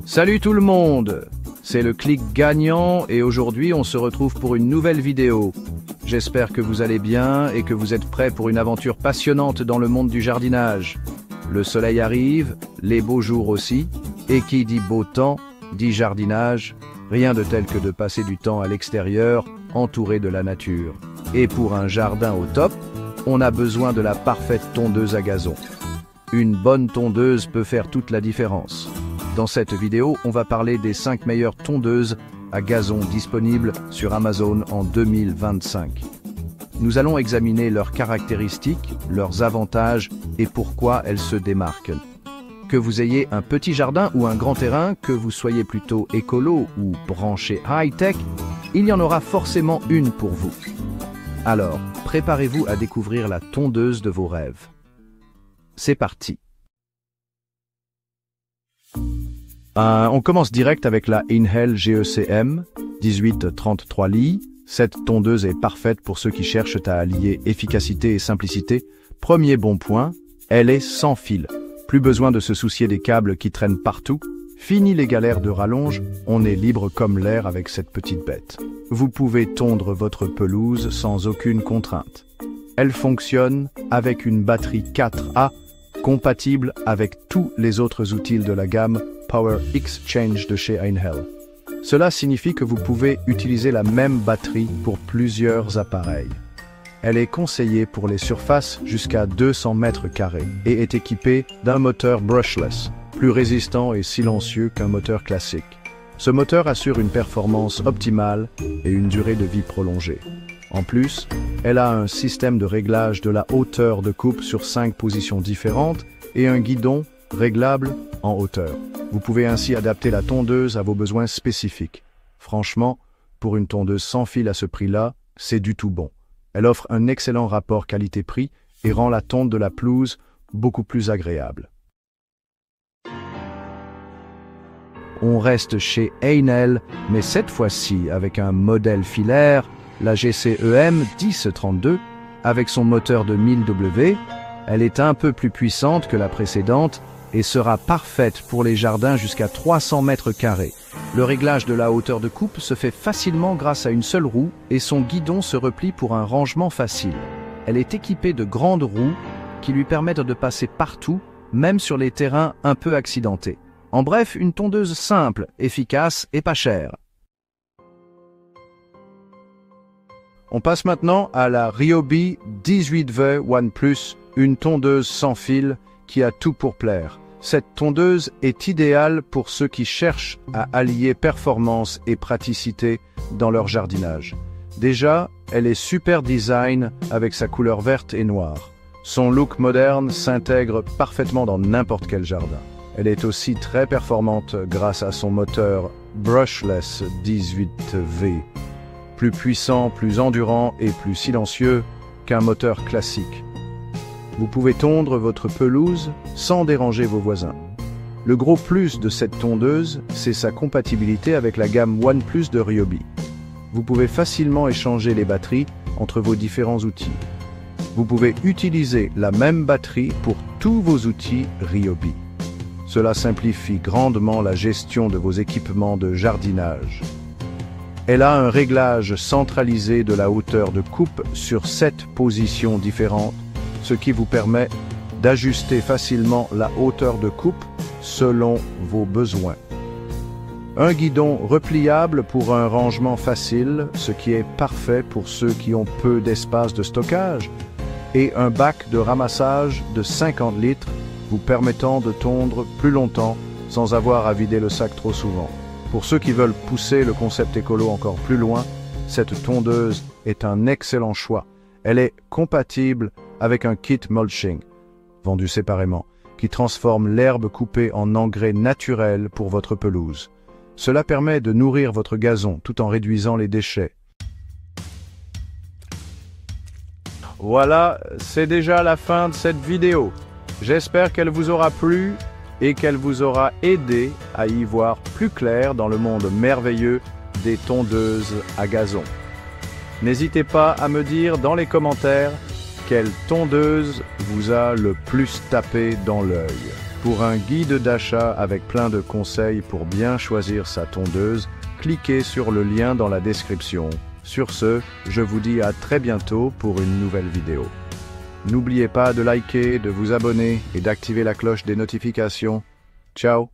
Salut tout le monde, c'est le Clic Gagnant et aujourd'hui on se retrouve pour une nouvelle vidéo. J'espère que vous allez bien et que vous êtes prêts pour une aventure passionnante dans le monde du jardinage. Le soleil arrive, les beaux jours aussi, et qui dit beau temps, dit jardinage, rien de tel que de passer du temps à l'extérieur, entouré de la nature. Et pour un jardin au top, on a besoin de la parfaite tondeuse à gazon. Une bonne tondeuse peut faire toute la différence. Dans cette vidéo, on va parler des 5 meilleures tondeuses à gazon disponibles sur Amazon en 2025. Nous allons examiner leurs caractéristiques, leurs avantages et pourquoi elles se démarquent. Que vous ayez un petit jardin ou un grand terrain, que vous soyez plutôt écolo ou branché high-tech, il y en aura forcément une pour vous. Alors, préparez-vous à découvrir la tondeuse de vos rêves. C'est parti. On commence direct avec la Inhell GECM 1833 Li. Cette tondeuse est parfaite pour ceux qui cherchent à allier efficacité et simplicité. Premier bon point, elle est sans fil. Plus besoin de se soucier des câbles qui traînent partout. Fini les galères de rallonge, on est libre comme l'air avec cette petite bête. Vous pouvez tondre votre pelouse sans aucune contrainte. Elle fonctionne avec une batterie 4A compatible avec tous les autres outils de la gamme Power Exchange de chez Inhell. Cela signifie que vous pouvez utiliser la même batterie pour plusieurs appareils. Elle est conseillée pour les surfaces jusqu'à 200 mètres carrés et est équipée d'un moteur brushless, plus résistant et silencieux qu'un moteur classique. Ce moteur assure une performance optimale et une durée de vie prolongée. En plus, elle a un système de réglage de la hauteur de coupe sur 5 positions différentes et un guidon réglable en hauteur. Vous pouvez ainsi adapter la tondeuse à vos besoins spécifiques. Franchement, pour une tondeuse sans fil à ce prix-là, c'est du tout bon. Elle offre un excellent rapport qualité-prix et rend la tonte de la pelouse beaucoup plus agréable. On reste chez Inhell, mais cette fois-ci avec un modèle filaire, la GCEM 1032, avec son moteur de 1000 W. Elle est un peu plus puissante que la précédente et sera parfaite pour les jardins jusqu'à 300 mètres carrés. Le réglage de la hauteur de coupe se fait facilement grâce à une seule roue et son guidon se replie pour un rangement facile. Elle est équipée de grandes roues qui lui permettent de passer partout, même sur les terrains un peu accidentés. En bref, une tondeuse simple, efficace et pas chère. On passe maintenant à la Ryobi 18V One Plus, une tondeuse sans fil qui a tout pour plaire. Cette tondeuse est idéale pour ceux qui cherchent à allier performance et praticité dans leur jardinage. Déjà, elle est super design avec sa couleur verte et noire. Son look moderne s'intègre parfaitement dans n'importe quel jardin. Elle est aussi très performante grâce à son moteur brushless 18V. Plus puissant, plus endurant et plus silencieux qu'un moteur classique. Vous pouvez tondre votre pelouse sans déranger vos voisins. Le gros plus de cette tondeuse, c'est sa compatibilité avec la gamme OnePlus de Ryobi. Vous pouvez facilement échanger les batteries entre vos différents outils. Vous pouvez utiliser la même batterie pour tous vos outils Ryobi. Cela simplifie grandement la gestion de vos équipements de jardinage. Elle a un réglage centralisé de la hauteur de coupe sur 7 positions différentes, ce qui vous permet d'ajuster facilement la hauteur de coupe selon vos besoins. Un guidon repliable pour un rangement facile, ce qui est parfait pour ceux qui ont peu d'espace de stockage, et un bac de ramassage de 50 litres vous permettant de tondre plus longtemps sans avoir à vider le sac trop souvent. Pour ceux qui veulent pousser le concept écolo encore plus loin, cette tondeuse est un excellent choix. Elle est compatible avec un kit mulching, vendu séparément, qui transforme l'herbe coupée en engrais naturel pour votre pelouse. Cela permet de nourrir votre gazon tout en réduisant les déchets. Voilà, c'est déjà la fin de cette vidéo. J'espère qu'elle vous aura plu et qu'elle vous aura aidé à y voir plus clair dans le monde merveilleux des tondeuses à gazon. N'hésitez pas à me dire dans les commentaires quelle tondeuse vous a le plus tapé dans l'œil. Pour un guide d'achat avec plein de conseils pour bien choisir sa tondeuse, cliquez sur le lien dans la description. Sur ce, je vous dis à très bientôt pour une nouvelle vidéo. N'oubliez pas de liker, de vous abonner et d'activer la cloche des notifications. Ciao!